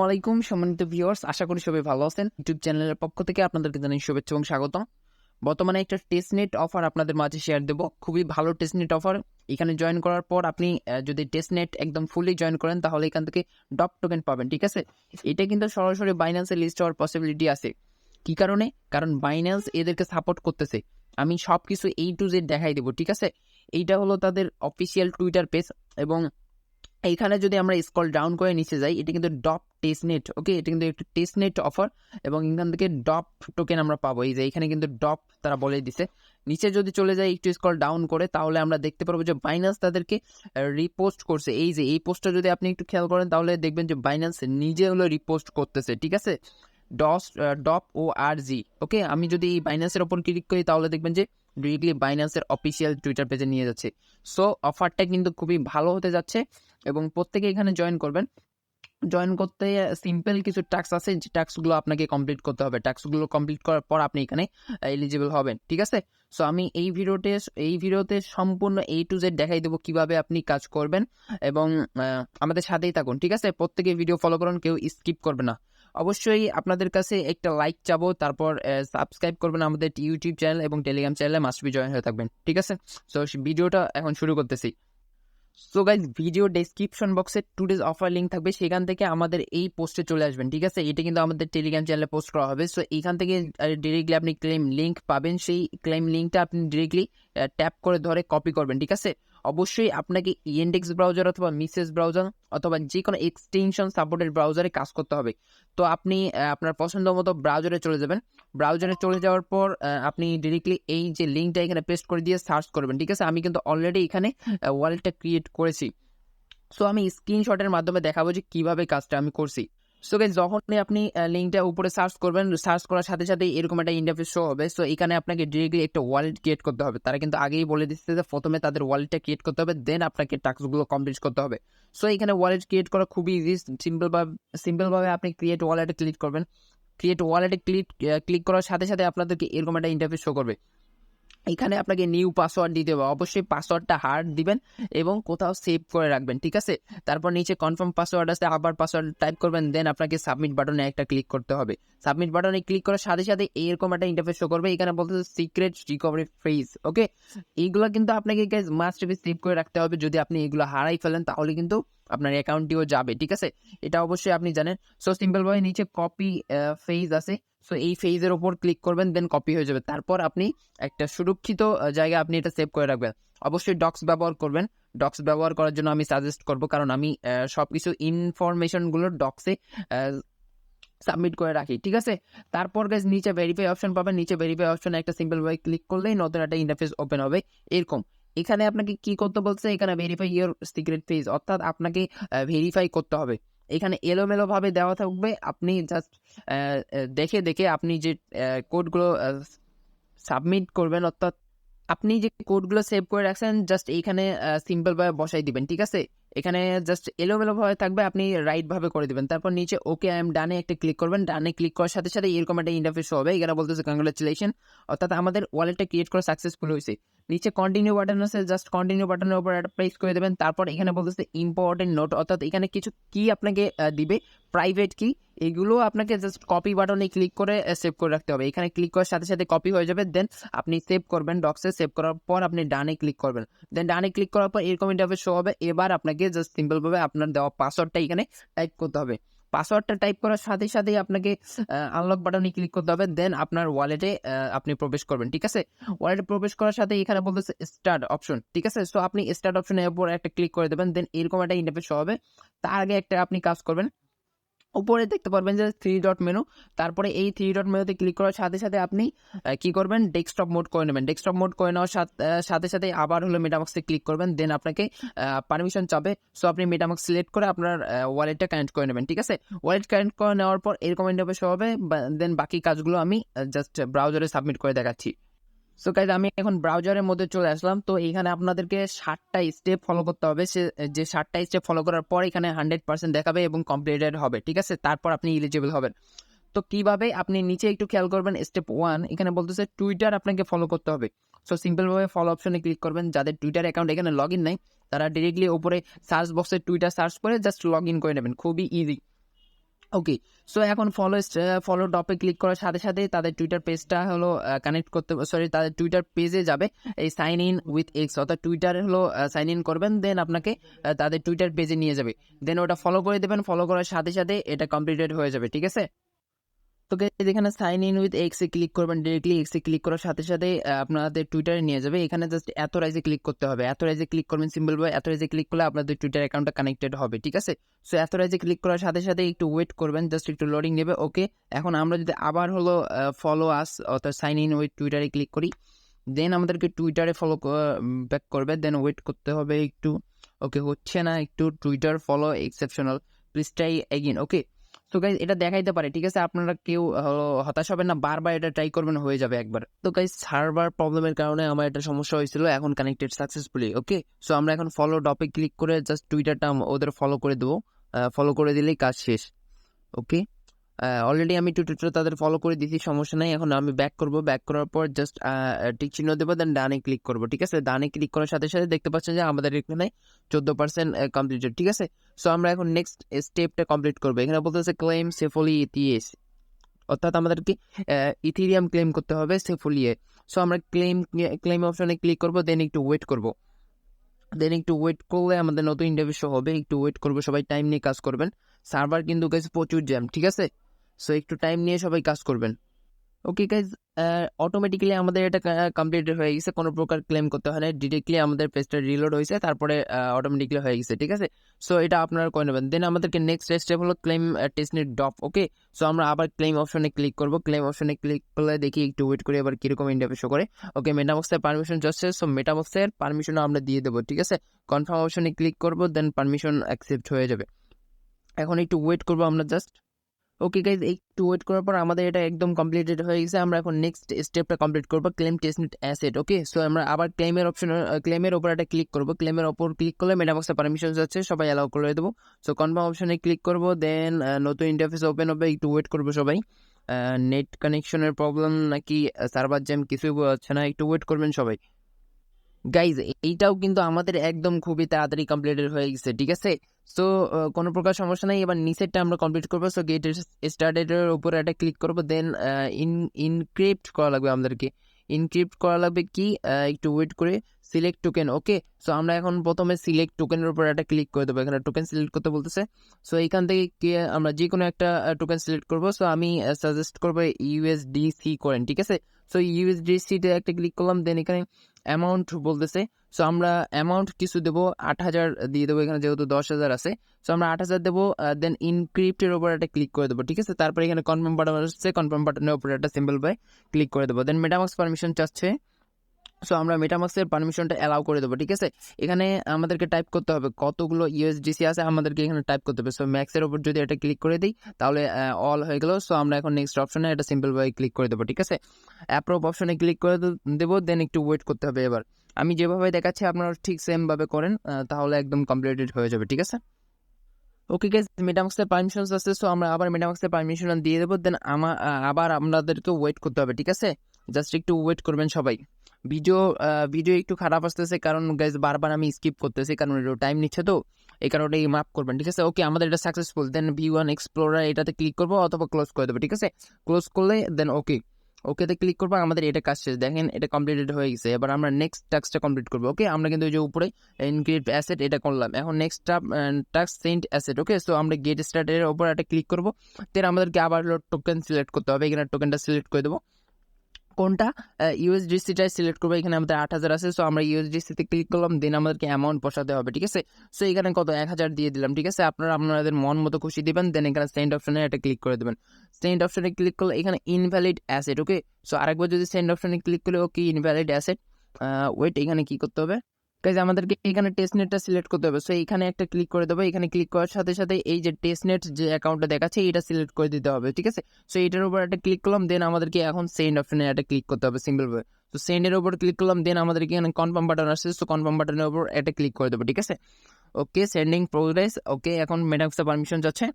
আলাইকুম সম্মানিত ভিউয়ার্স, আশা করি সবাই ভালো আছেন। ইউটিউব চ্যানেলের পক্ষ থেকে আপনাদেরকে জানাই শুভেচ্ছা এবং স্বাগতম। বর্তমানে একটা টেস্টনেট অফার আপনাদের মাঝে শেয়ার দেব, খুবই ভালো টেস্টনেট অফার। এখানে জয়েন করার পর আপনি যদি টেস্টনেট একদম ফুলি জয়েন করেন তাহলে এখান থেকে ডপ টোকেন পাবেন, ঠিক আছে। এটা কিন্তু সরাসরি বাইন্যান্সে লিস্ট হওয়ার পসিবিলিটি আছে। কি কারণে? কারণ বাইন্যান্স এদেরকে সাপোর্ট করতেছে। আমি সবকিছু A to Z দেখাই দেবো, ঠিক আছে। এইটা হলো তাদের অফিসিয়াল টুইটার পেজ এবং এইখানে যদি আমরা স্ক্রল ডাউন করে নিচে যাই, এটা কিন্তু ডপ টেস্টনেট, ওকে। এটা কিন্তু একটা টেস্টনেট অফার এবং এখান থেকে ডপ টোকেন আমরা পাবো। এই যে এখানে কিন্তু ডপ তারা বলে দিছে। নিচে যদি চলে যাই একটু স্ক্রল ডাউন করে, তাহলে আমরা দেখতে পারবো যে বাইন্যান্স তাদেরকে রিপোস্ট করছে। এই যে এই পোস্টটা যদি আপনি একটু খেয়াল করেন তাহলে দেখবেন যে বাইন্যান্স নিজে হলো রিপোস্ট করতেছে, ঠিক আছে। ডপ ও আর জি, ওকে। আমি যদি এই বাইন্যান্সের ওপর ক্লিক করি তাহলে দেখবেন যে ডিরেক্টলি বাইন্যান্সের অফিসিয়াল টুইটার পেজে নিয়ে যাচ্ছে। সো অফারটা কিন্তু খুবই ভালো হতে যাচ্ছে এবং প্রত্যেকে এখানে জয়েন করবেন। জয়েন করতে সিম্পল কিছু টাস্ক আছে, যে টাস্কগুলো আপনাকে কমপ্লিট করতে হবে। টাস্কগুলো কমপ্লিট করার পর আপনি এখানে এলিজিবল হবেন, ঠিক আছে। সো আমি এই ভিডিওতে সম্পূর্ণ A to Z দেখাই দেবো কিভাবে আপনি কাজ করবেন এবং আমাদের সাথেই থাকুন, ঠিক আছে। প্রত্যেকে ভিডিও ফলো করুন, কেউ স্কিপ করবে না। অবশ্যই আপনাদের কাছে একটা লাইক চাবো, তারপর সাবস্ক্রাইব করবেন আমাদের ইউটিউব চ্যানেল এবং টেলিগ্রাম চ্যানেলে, মাস্ট বি জয়েন হয়ে থাকবেন, ঠিক আছে। সো ভিডিওটা এখন শুরু করতেছি। সো গাইজ, ভিডিও ডেসক্রিপশন বক্সে টুডেজ অফার লিঙ্ক থাকবে, সেখান থেকে আমাদের এই পোস্টে চলে আসবেন, ঠিক আছে। এটা কিন্তু আমাদের টেলিগ্রাম চ্যানেলে পোস্ট করা হবে। সো এইখান থেকে ডিরেক্টলি আপনি ক্লেম লিঙ্ক পাবেন। সেই ক্লেম লিঙ্কটা আপনি ডিরেক্টলি ট্যাপ করে ধরে কপি করবেন, ঠিক আছে। অবশ্যই আপনাকে ইন্ডেক্স ব্রাউজার অথবা মিসেস ব্রাউজার অথবা যে কোনো এক্সটেনশন সাপোর্টেড ব্রাউজারে কাজ করতে হবে। তো আপনি আপনার পছন্দ মতো ব্রাউজারে চলে যাবেন। ব্রাউজারে চলে যাওয়ার পর আপনি ডিরেক্টলি এই যে লিঙ্কটা এখানে পেস্ট করে দিয়ে সার্চ করবেন, ঠিক আছে। আমি কিন্তু অলরেডি এখানে ওয়ালেটটা ক্রিয়েট করেছি। সো আমি স্ক্রিনশটের মাধ্যমে দেখাবো যে কিভাবে কাজটা আমি করছি। সো গাইস, যখনই আপনি লিঙ্কটা উপরে সার্চ করবেন, সার্চ করার সাথে সাথে এরকম একটা ইন্টারফেস শো হবে। সো এখানে আপনাকে ডিরেক্টলি একটা ওয়ালেট ক্রিয়েট করতে হবে। তারা কিন্তু আগেই বলে দিচ্ছে যে প্রথমে তাদের ওয়ালেটটা ক্রিয়েট করতে হবে, দেন আপনাকে টাস্কগুলো কমপ্লিট করতে হবে। সো এখানে ওয়ালেট ক্রিয়েট করা খুবই ইজি। সিম্পলভাবে আপনি ক্রিয়েট ওয়ালেটে ক্লিক করবেন। ক্রিয়েট ওয়ালেটে ক্লিক করার সাথে সাথে আপনাদেরকে এরকম একটা ইন্টারফেস শো করবে। এখানে আপনাকে নিউ পাসওয়ার্ড দিতে হবে। অবশ্যই পাসওয়ার্ডটা হার্ড দিবেন এবং কোথাও সেভ করে রাখবেন, ঠিক আছে। তারপর নিচে কনফার্ম পাসওয়ার্ড আছে, আবার পাসওয়ার্ড টাইপ করবেন, দেন আপনাকে সাবমিট বাটনে একটা ক্লিক করতে হবে। সাবমিট বাটনে ক্লিক করার সাথে সাথে এরকম একটা ইন্টারফেস শো করবে। এখানে বলতেছে সিক্রেট রিকভারি ফ্রেজ, ওকে। এইগুলো কিন্তু আপনাকে গাইস মাস্ট বি সেভ করে রাখতে হবে। যদি আপনি এগুলো হারাই ফেলেন তাহলে কিন্তু আপনার অ্যাকাউন্টটিও যাবে, ঠিক আছে। এটা অবশ্যই আপনি জানেন। সো সিম্পলভাবে নিচে কপি ফেজ আছে। সো এই ফেজের ওপর ক্লিক করবেন, দেন কপি হয়ে যাবে। তারপর আপনি একটা সুরক্ষিত জায়গায় আপনি এটা সেভ করে রাখবেন। অবশ্যই ডক্স ব্যবহার করবেন। ডক্স ব্যবহার করার জন্য আমি সাজেস্ট করব, কারণ আমি সবকিছু ইনফরমেশনগুলো ডক্সে সাবমিট করে রাখি, ঠিক আছে। তারপর গাইস নিচে ভেরিফাই অপশন পাবেন। নিচে ভেরিফাই অপশনে একটা সিম্পল ভাবে ক্লিক করলেই নতুন একটা ইন্টারফেস ওপেন হবে এরকম। এখানে আপনাকে কি করতে বলছে? এখানে ভেরিফাই ইওর সিক্রেট ফেজ, অর্থাৎ আপনাকে ভেরিফাই করতে হবে। এখানে এলোমেলো ভাবে দেওয়া থাকবে, আপনি জাস্ট দেখে দেখে আপনি যে কোডগুলো সাবমিট করবেন, অর্থাৎ আপনি যে কোডগুলো সেভ করে রাখছেন জাস্ট এইখানে সিম্পল ভাবে বসাই দিবেন, ঠিক আছে। এখানে জাস্ট এলোমেলো ভাবে থাকবে, আপনি রাইট ভাবে করে দিবেন। তারপর নিচে ওকে আই এম ডানে একটা ক্লিক করবেন। ডানে ক্লিক করার সাথে সাথে এরকম একটা ইন্টারফেস হবে। এখানে বলতেছে কংগ্রাচুলেশন, অর্থাৎ আমাদের ওয়ালেটটা ক্রিয়েট করা সাকসেসফুল হয়েছে। নিচে কন্টিনিউ বাটন আছে, জাস্ট কন্টিনিউ বাটনের উপর একটা প্রেস করে দেবেন। তারপর এখানে বলতেছে ইম্পর্টেন্ট নোট, অর্থাৎ এখানে কিছু কি আপনাকে দিবে, প্রাইভেট কি। এগুলো আপনাকে জাস্ট কপি বাটনে ক্লিক করে সেভ করে রাখতে হবে। এখানে ক্লিক করার সাথে সাথে কপি হয়ে যাবে, দেন আপনি সেভ করবেন ডক্সে। সেভ করার পর আপনি ডানে ক্লিক করবেন, দেন ডানে ক্লিক করার পর এরকম ইন্টারফেস শো হবে। এবার আপনাকে জাস্ট সিম্পলভাবে আপনার দেওয়া পাসওয়ার্ডটা এখানে টাইপ করতে হবে। পাসওয়ার্ডটা টাইপ করার সাথে সাথেই আপনাকে আনলক বাটনে ক্লিক করতে হবে, দেন আপনার ওয়ালেটে আপনি প্রবেশ করবেন, ঠিক আছে। ওয়ালেটে প্রবেশ করার সাথে এখানে বলতেছে স্টার্ট অপশন, ঠিক আছে। সো আপনি স্টার্ট অপশনের উপর একটা ক্লিক করে দেবেন, দেন এরকম একটা ইন্টারফেস শো হবে। তার আগে একটা আপনি কাজ করবেন, উপরে দেখতে পারবেন যে 3 ডট মেনু। তারপরে এই 3 ডট মেনুতে ক্লিক করার সাথে সাথে আপনি কি করবেন, ডেস্কটপ মোড করে নেবেন। ডেস্কটপ মোড করে নেওয়ার সাথে সাথে আবার হলো মেটামাক্সে ক্লিক করবেন, দেন আপনাকে পারমিশন চাবে। সো আপনি মেটামাক্স সিলেক্ট করে আপনার ওয়ালেটটা কানেক্ট করে নেবেন, ঠিক আছে। ওয়ালেট কানেক্ট করে নেওয়ার পর এরকম ইন্টারফেস হবে, দেন বাকি কাজগুলো আমি জাস্ট ব্রাউজারে সাবমিট করে দেখাচ্ছি। সো গাইজ, আমি এখন ব্রাউজারের মধ্যে চলে আসলাম। তো এখানে আপনাদেরকে 7টা স্টেপ ফলো করতে হবে। যে 7টা স্টেপ ফলো করার পর এখানে 100% দেখাবে এবং কমপ্লিটেড হবে, ঠিক আছে। তারপর আপনি এলিজিবল হবেন। তো কিভাবে, আপনি নিচে একটু খেয়াল করবেন। স্টেপ 1 এখানে বলতেছে টুইটার আপনাকে ফলো করতে হবে। সো সিম্পলভাবে ফলো অপশনে ক্লিক করবেন। যাদের টুইটার অ্যাকাউন্ট এখানে লগ ইন নাই, তারা ডিরেক্টলি উপরে সার্চ বক্সে টুইটার সার্চ করে জাস্ট লগ ইন করে নেবেন, খুবই ইজি। ওকে, সো এখন ফলো ডপে ক্লিক করার সাথে সাথে তাদের টুইটার পেজটা হলো কানেক্ট করতে, সরি তাদের টুইটার পেজে যাবে এই সাইন ইন উইথ এক্স, অর্থাৎ টুইটারে হলো সাইন ইন করবেন, দেন আপনাকে তাদের টুইটার পেজে নিয়ে যাবে, দেন ওটা ফলো করে দেবেন, ফলো করার সাথে সাথে এটা কমপ্লিটেড হয়ে যাবে, ঠিক আছে। তো guys, এখানে সাইন ইন উইথ এক্স এ ক্লিক করবেন, ডিরেক্টলি এক্স এ ক্লিক করার সাথে সাথে আপনাদের টুইটারে নিয়ে যাবে। এখানে জাস্ট এথরাইজে ক্লিক করতে হবে, এথরাইজে ক্লিক করবেন সিম্পল ভাবে, এথরাইজে ক্লিক করলে আপনাদের টুইটার অ্যাকাউন্টটা কানেক্টেড হবে, ঠিক আছে। সো এথরাইজে ক্লিক করার সাথে সাথে একটু ওয়েট করবেন, জাস্ট একটু লোডিং নেবে। ওকে, এখন আমরা যদি আবার হলো ফলো আস অর্থাৎ সাইন ইন উইথ টুইটারে ক্লিক করি, দেন আমাদেরকে টুইটারে ফলো ব্যাক করবে, দেন ওয়েট করতে হবে একটু। ওকে, হচ্ছে না, একটু Twitter follow exceptional, please try again. Okay, তো গাইজ এটা দেখাইতে পারে, ঠিক আছে, আপনারা কেউ হতাশ হবেন না, বারবার এটা ট্রাই করবেন, হয়ে যাবে একবার। তো গাইজ সার্ভার প্রবলেমের কারণে আমার এটা সমস্যা হয়েছিল, এখন কানেক্টেড সাকসেসফুলি। ওকে, সো আমরা এখন ফলো ডপে ক্লিক করে জাস্ট টুইটারটা ওদের ফলো করে দেবো, ফলো করে দিলেই কাজ শেষ। ওকে, অলরেডি আমি টুইটারটা তাদের ফলো করে দিয়েছি, সমস্যা নাই। এখন আমি ব্যাক করব, ব্যাক করার পর জাস্ট টিক চিহ্ন দেবো, দেন ডানে ক্লিক করবো, ঠিক আছে। ডানে ক্লিক করার সাথে সাথে দেখতে পাচ্ছেন যে আমাদের এখানে 14% কমপ্লিটেড, ঠিক আছে। সো আমরা এখন নেক্সট স্টেপটা কমপ্লিট করবো। এখানে বলতেছে ক্লেম সেফুলি ইথিএস, অর্থাৎ আমাদেরকে ইথিরিয়াম ক্লেম করতে হবে সেফুলি। সো আমরা ক্লেম অপশনে ক্লিক করবো, দেন একটু ওয়েট করবো, দেন একটু ওয়েট করলে আমাদের নতুন ইন্টারভিউ শো হবে, একটু ওয়েট করবো, সবাই টাইম নিয়ে কাজ করবেন। সার্ভার কিন্তু গাইস প্রচুর জ্যাম, ঠিক আছে। সো একটু টাইম নিয়ে সবাই কাজ করবেন। ওকে গাইজ, অটোমেটিক্যালি আমাদের এটা কমপ্লিট হয়ে গেছে, কোনো প্রকার ক্লেম করতে হয় না, ডিরেক্টলি আমাদের পেজটা রিলোড হয়েছে, তারপরে অটোমেটিক্যালি হয়ে গেছে, ঠিক আছে। সো এটা আপনারা করে নেবেন। দেন আমাদেরকে নেক্সট স্টেপ হলো ক্লেম টেস্টনেট ডপ। ওকে, সো আমরা আবার ক্লেম অপশনে ক্লিক করবো, ক্লেম অপশনে ক্লিক করলে দেখি একটু ওয়েট করে আবার কীরকম ইন্টারভিউ শো করে। ওকে, মেটাবক্সের পারমিশন যাচ্ছে, সো মেটাবক্সের পারমিশন আমরা দিয়ে দেবো, ঠিক আছে। কনফার্ম অপশনে ক্লিক করবো, দেন পারমিশন অ্যাকসেপ্ট হয়ে যাবে। এখন একটু ওয়েট করবো আমরা জাস্ট। ওকে গাইজ, একটু ওয়েট করার পর আমাদের এটা একদম কমপ্লিটেড হয়ে গেছে। আমরা এখন নেক্সট স্টেপটা কমপ্লিট করবো, ক্লেম টেস্টনেট অ্যাসেট। ওকে, সো আমরা আবার ক্লেমের অপশন, ক্লেমের ওপর একটা ক্লিক করবো, ক্লেমের ওপর ক্লিক করলে মেটাবক্সে পারমিশন যাচ্ছে, সবাই অ্যালাউ করে দেবো। সো কনফার্ম অপশনে ক্লিক করবো, দেন নতুন ইন্টারফেস ওপেন হবে, একটু ওয়েট করবো সবাই। নেট কানেকশনের প্রবলেম নাকি সার্ভার জ্যাম কিছুই বোঝা যাচ্ছে না, একটু ওয়েট করবেন সবাই। গাইজ এইটাও কিন্তু আমাদের একদম খুবই তাড়াতাড়ি কমপ্লিটেড হয়ে গেছে, ঠিক আছে। সো কোনো প্রকার সমস্যা নেই, এবার নিচেরটা আমরা কমপ্লিট করবো। সো গেট স্টার্টেডের উপরে একটা ক্লিক করবো, দেন ইনক্রিপ্ট করা লাগবে আমাদেরকে, ইনক্রিপ্ট করা লাগবে কি, একটু ওয়েট করে সিলেক্ট টোকেন। ওকে, সো আমরা এখন প্রথমে সিলেক্ট টোকেনের উপর একটা ক্লিক করে দেবো, এখানে টোকেন সিলেক্ট করতে বলতেছে। সো এইখান থেকে আমরা যে কোনো একটা টোকেন সিলেক্ট করবো। সো আমি সাজেস্ট করবো ইউএসডিসি করেন, ঠিক আছে। সো ইউএসডিসিতে একটা ক্লিক করলাম, দেন এখানে অ্যামাউন্ট বলতেছে। সো আমরা অ্যামাউন্ট কিছু দেবো, 8,000 দিয়ে দেবো, এখানে যেহেতু 10,000 আছে। সো আমরা 8,000 দেবো, দেন ইনক্রিপ্টের উপর একটা ক্লিক করে দেবো, ঠিক আছে। তারপরে এখানে কনফার্ম বাটন আসছে, কনফার্ম বাটনের উপরে একটা সিম্বল বাই ক্লিক করে দেবো, দেন মেটামাক্স পারমিশন চাচ্ছে। সো আমরা মেটামাক্সের পারমিশনটা অ্যালাউ করে দেবো, ঠিক আছে। এখানে আমাদেরকে টাইপ করতে হবে কতগুলো ইউএসডিসি আছে, আমাদেরকে এখানে টাইপ করতে হবে। সো ম্যাক্সের উপর যদি এটা ক্লিক করে দিই তাহলে অল হয়ে গেল। সো আমরা এখন নেক্সট অপশনে এটা সিম্পল ভাবে ক্লিক করে দেবো, ঠিক আছে। অ্যাপ্রুভ অপশনে ক্লিক করে দেবো, দেন একটু ওয়েট করতে হবে। এবার আমি যেভাবে দেখাচ্ছি আপনারা ঠিক সেমভাবে করেন, তাহলে একদম কমপ্লিটেড হয়ে যাবে, ঠিক আছে। ওকে গাইস, মেটামাক্সের পারমিশন আছে, সো আমরা আবার মেটামাক্সের পারমিশন দিয়ে দেবো, দেন আবার আপনাদেরকে ওয়েট করতে হবে, ঠিক আছে। জাস্ট একটু ওয়েট করবেন সবাই। ভিডিও একটু খারাপ আসতেছে, কারণ গাইজ বারবার আমি স্কিপ করতেছি, কারণ টাইম নিচ্ছে, তো এই কারণে মাফ করবেন, ঠিক আছে। ওকে, আমাদের এটা সাকসেসফুল, দেন V1 এক্সপ্লোরার এটাতে ক্লিক করবো অথবা ক্লোজ করে দেবো, ঠিক আছে। ক্লোজ করলে দেন ওকেতে ক্লিক করবো, আমাদের এটা কাজ শেষ, দেখেন এটা কমপ্লিটেড হয়ে গেছে। এবার আমরা নেক্সট টাস্কটা কমপ্লিট করবো। ওকে, আমরা কিন্তু ওই যে উপরে ইনক্রিপ্ট অ্যাসেট এটা করলাম, এখন নেক্সট টাস্ক সেন্ট অ্যাসেট। ওকে, সো আমরা গেট স্টার্টের উপর একটা ক্লিক করবো, দেন আমাদেরকে আবার টোকেন সিলেক্ট করতে হবে, এখানে টোকেনটা সিলেক্ট করে দেবো, কোনটা ইউএসডিসিটাই সিলেক্ট করবো, এখানে আমাদের 8,000 আছে। সো আমরা ইউএসডিসিতে ক্লিক করলাম, দেন আমাদেরকে অ্যামাউন্ট বসাতে হবে, ঠিক আছে। সো এখানে কত 1,000 দিয়ে দিলাম, ঠিক আছে। আপনারা আপনাদের মন মতো খুশি দিবেন, দেন এখানে সেন্ড অপশনে এটা ক্লিক করে দেবেন। সেন্ড অপশনে ক্লিক করলে এখানে ইনভ্যালিড অ্যাসেট। ওকে, সো আরেকবার যদি সেন্ড অপশনে ক্লিক করলে ওকে ইনভ্যালিড অ্যাসেট, ওয়েট, এখানে কি করতে হবে গাইজ, আমাদেরকে এখানে টেস্টনেটটা সিলেক্ট করতে হবে। সো এখানে একটা ক্লিক করে দেবো, এখানে ক্লিক করার সাথে সাথে এই যে টেস্টনেট যে অ্যাকাউন্টটা দেখাচ্ছে এটা সিলেক্ট করে দিতে হবে, ঠিক আছে। সো এটার উপর একটা ক্লিক করলাম, দেন আমাদেরকে এখন সেন্ড অপশনে একটা ক্লিক করতে হবে সিম্পল ভাবে। তো সেন্ডের উপর ক্লিক করলাম, দেন আমাদেরকে এখানে কনফার্ম বাটন আসছে, সো কনফার্ম বাটনের উপর একটা ক্লিক করে দেবো, ঠিক আছে। ওকে, সেন্ডিং প্রোগ্রেস। ওকে, এখন মেটামাক্সে পারমিশন যাচ্ছে,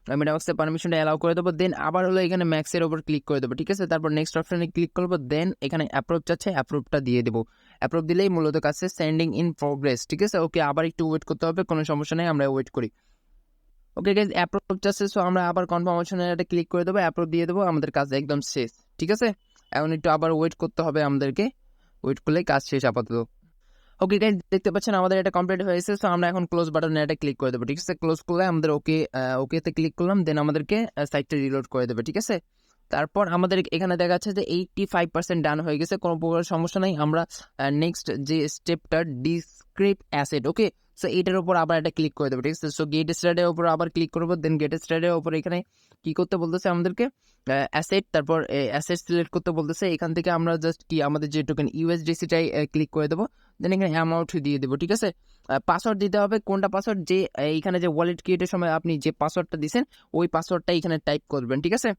মেটামাক্সে পারমিশনটা অ্যালাউ করে দেবো, দেন আবার হলো এখানে ম্যাক্সের ওপর ক্লিক করে দেবো, ঠিক আছে। তারপর নেক্সট অপশনে ক্লিক করবো, দেন এখানে অ্যাপ্রুভ যাচ্ছে, অ্যাপ্রুভটা দিয়ে দেবো। অ্যাপ্রুভ দিলেই মূলত কাছে সেন্ডিং ইন প্রোগ্রেস, ঠিক আছে। ওকে, আবার একটু ওয়েট করতে হবে, কোনো সমস্যা নেই, আমরা ওয়েট করি। ওকে গাইজ, অ্যাপ্রুভ চাচ্ছে, সো আমরা আবার কনফার্মেশনে এটা ক্লিক করে দেবো, অ্যাপ্রুভ দিয়ে দেবো, আমাদের কাজ একদম শেষ। ঠিক আছে, এখন একটু আবার ওয়েট করতে হবে আমাদেরকে, ওয়েট করলে কাজ শেষ আপাতত। ওকে গাইজ, দেখতে পাচ্ছেন আমাদের এটা কমপ্লিট হয়েছে, সো আমরা এখন ক্লোজ বাটনে এটা ক্লিক করে দেবো। ঠিক আছে, ক্লোজ করলে আমাদের ওকেতে ক্লিক করলাম, দেন আমাদেরকে সাইটটা রিলোড করে দেবে। ঠিক আছে, তারপর আমাদের এখানে দেখা যাচ্ছে যে 85% ডান হয়ে গেছে, কোনো প্রকার সমস্যা নাই। আমরা নেক্সট যে স্টেপটা ডিসক্রিপ্ট অ্যাসেট, ওকে, সো এইটার উপর আবার এটা ক্লিক করে দেবো। ঠিক আছে, সো গেট স্টার্টের উপর আবার ক্লিক করবো, দেন গেট স্টার্টের উপর এখানে কি করতে বলতেছে আমাদেরকে অ্যাসেট, তারপর অ্যাসেট সিলেক্ট করতে বলতেছে। এখান থেকে আমরা জাস্ট কি আমাদের যে টোকেন ইউএসডিসিটাই ক্লিক করে দেবো, দেন এখানে অ্যামাউন্ট দিয়ে দেবো। ঠিক আছে, পাসওয়ার্ড দিতে হবে, কোনটা পাসওয়ার্ড, যে এইখানে যে ওয়ালেট ক্রিয়েটের সময় আপনি যে পাসওয়ার্ডটা দিয়েছেন ওই পাসওয়ার্ডটা এখানে টাইপ করবেন। ঠিক আছে,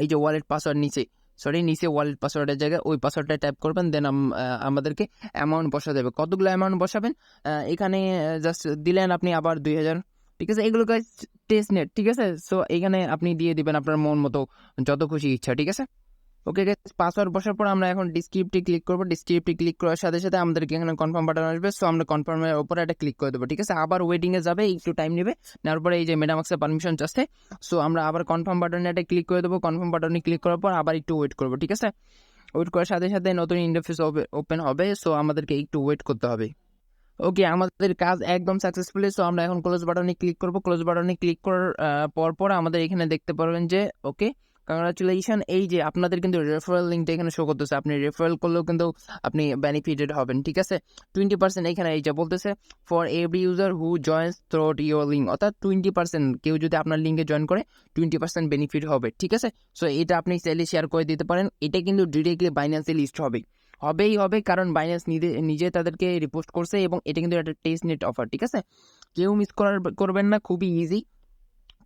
এই যে ওয়ালেট পাসওয়ার্ড নিচে ওয়ালেট পাসওয়ার্ডের জায়গায় ওই পাসওয়ার্ডটা টাইপ করবেন, দেন আমাদেরকে অ্যামাউন্ট বসা দেবে। কতগুলো অ্যামাউন্ট বসাবেন এখানে জাস্ট দিলেন আপনি আবার 2000। ঠিক আছে, এগুলো গাইস টেস্টনেট। ঠিক আছে, সো এখানে আপনি দিয়ে দিবেন আপনার মন মতো যত খুশি ইচ্ছা। ঠিক আছে, ওকে গাইস, পাসওয়ার্ড বসার পর আমরা এখন ডিসক্রিপ্টে ক্লিক করবো। ডিসক্রিপ্টে ক্লিক করার সাথে সাথে আমাদেরকে এখানে কনফার্ম বাটন আসবে, সো আমরা কনফার্মের উপরে একটা ক্লিক করে দেবো। ঠিক আছে, আবার ওয়েটিংয়ে যাবে, একটু টাইম নেবে, নেওয়ার পরে এই যে মেটামাক্সের পারমিশন চাচ্ছে, সো আমরা আবার কনফার্ম বাটনে একটা ক্লিক করে দেবো। কনফার্ম বাটনে ক্লিক করার পর আবার একটু ওয়েট করবো। ঠিক আছে, ওয়েট করার সাথে সাথে নতুন ইন্টারফেস ওপেন হবে, সো আমাদেরকে একটু ওয়েট করতে হবে। ওকে, আমাদের কাজ একদম সাকসেসফুলি, সো আমরা এখন ক্লোজ বাটনে ক্লিক করবো। ক্লোজ বাটনে ক্লিক করার পর আমাদের এখানে দেখতে পারবেন যে ওকে, কংগ্রাচুলেশন, এই যে আপনাদের কিন্তু রেফারেল লিঙ্কটা এখানে শো করতেছে, আপনি রেফারেল করলেও কিন্তু আপনি বেনিফিটেড হবেন। ঠিক আছে, 20% এখানে এই যে বলতেছে for every user who joins throat your link, অর্থাৎ 20% কেউ যদি আপনার লিঙ্কে জয়েন করে 20% বেনিফিট হবে। ঠিক আছে, সো এটা আপনি চাইলে শেয়ার করে দিতে পারেন। এটা কিন্তু ডিরেক্টলি বাইন্যান্সে লিস্ট হবেই, কারণ বাইন্যান্স নিজে তাদেরকে রিপোস্ট করছে, এবং এটা কিন্তু একটা টেস্টনেট অফার। ঠিক আছে, কেউ মিস করবেন না, খুবই ইজি।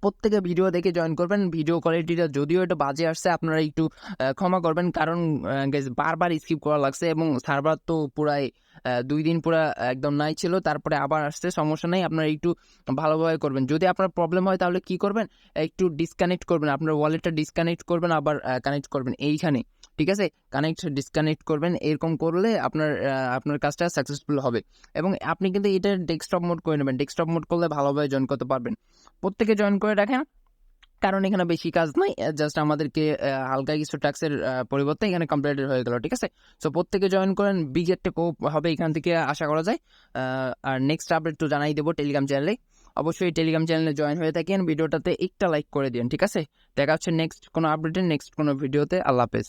প্রত্যেকে ভিডিও দেখে জয়েন করবেন। ভিডিও কোয়ালিটিটা যদিও এটা বাজে আসছে, আপনারা একটু ক্ষমা করবেন, কারণ বারবার স্কিপ করা লাগছে, এবং সার্ভার তো পুরাই 2 দিন পুরা একদম নাই ছিল, তারপরে আবার আসছে। সমস্যা নেই, আপনারা একটু ভালোভাবে করবেন। যদি আপনার প্রবলেম হয় তাহলে কি করবেন, একটু ডিসকানেক্ট করবেন, আপনার ওয়ালেটটা ডিসকানেক্ট করবেন, আবার কানেক্ট করবেন এইখানে। ঠিক আছে, ডিসকানেক্ট করবেন, এরকম করলে আপনার কাজটা সাকসেসফুল হবে। এবং আপনি কিন্তু এটা ডেস্কটপ মোড করে নেবেন, ডেস্কটপ মোড করলে ভালোভাবে জয়েন করতে পারবেন। প্রত্যেকে জয়েন করে রাখেন, কারণ এখানে বেশি কাজ নাই, জাস্ট আমাদেরকে হালকা কিছু ট্যাক্সের পরিবর্তে এখানে কমপ্লিট হয়ে গেল। ঠিক আছে, সো প্রত্যেকে জয়েন করেন, বিগ একটা কোপ হবে এখান থেকে আশা করা যায়। আর নেক্সট আপডেট তো জানাই দেবো টেলিগ্রাম চ্যানেলে, অবশ্যই টেলিগ্রাম চ্যানেলে জয়েন হয়ে থাকেন, ভিডিওটাতে একটা লাইক করে দিন। ঠিক আছে, দেখা হচ্ছে নেক্সট কোনো আপডেটে, নেক্সট কোনো ভিডিওতে। আল্লাহ হাফেজ।